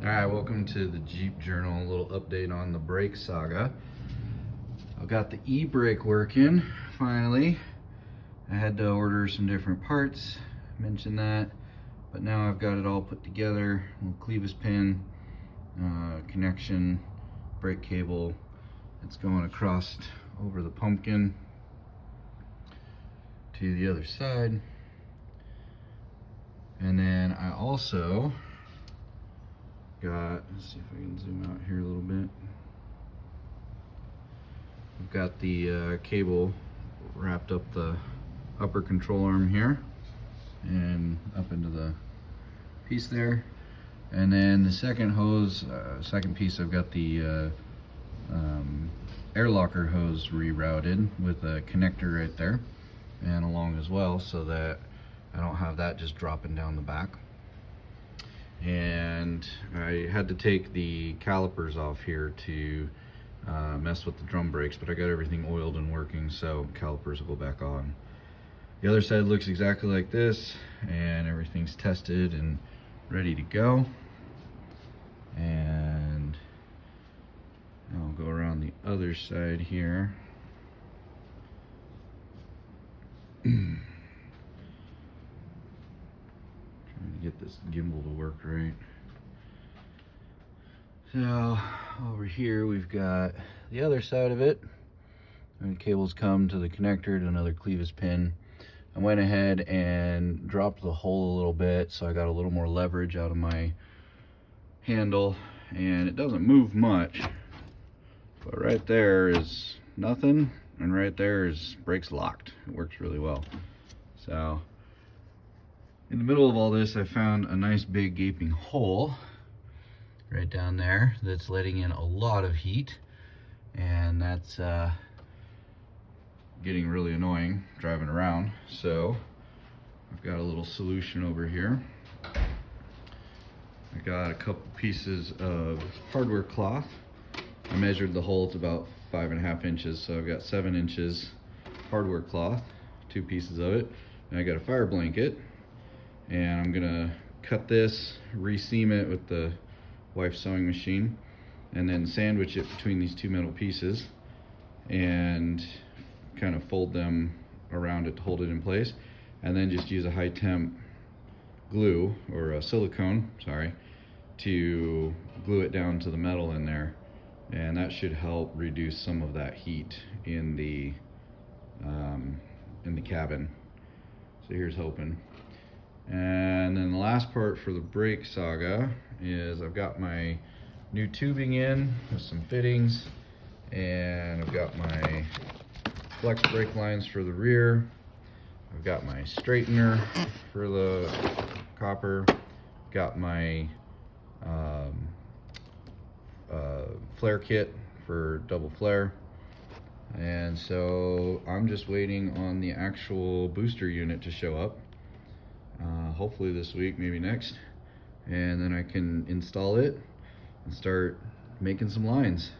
Alright, welcome to the Jeep Journal, a little update on the Brake Saga. I've got the e-brake working, finally. I had to order some different parts, mentioned that, but now I've got it all put together. Little clevis pin, connection, brake cable. It's going across over the pumpkin to the other side. And then I also got, let's see if I can zoom out here a little bit. We've got the cable wrapped up the upper control arm here and up into the piece there. And then the second hose, second piece, I've got the air locker hose rerouted with a connector right there and along as well, so that I don't have that just dropping down the back. And I had to take the calipers off here to mess with the drum brakes, but I got everything oiled and working, so calipers will go back on. The other side looks exactly like this, and everything's tested and ready to go. And I'll go around the other side here. Trying to get this gimbal to work right. So over here we've got the other side of it, and cables come to the connector to another clevis pin. I went ahead and dropped the hole a little bit, so I got a little more leverage out of my handle, and it doesn't move much, but right there is nothing, and right there is brakes locked. It works really well. So in the middle of all this, I found a nice big gaping hole right down there that's letting in a lot of heat, and that's getting really annoying driving around. So I've got a little solution over here. I got a couple pieces of hardware cloth. I measured the hole, it's about 5.5 inches, so I've got 7 inches hardware cloth, 2 pieces of it, and I got a fire blanket. And I'm gonna cut this, re-seam it with the wife's sewing machine, and then sandwich it between these 2 metal pieces and kind of fold them around it to hold it in place, and then just use a high temp glue, or a silicone, sorry, to glue it down to the metal in there, and that should help reduce some of that heat in the cabin. So here's hoping. And then the last part for the Brake Saga is I've got my new tubing in with some fittings, and I've got my flex brake lines for the rear. I've got my straightener for the copper. Got my flare kit for double flare. And so I'm just waiting on the actual booster unit to show up. Hopefully this week, maybe next, and then I can install it and start making some lines.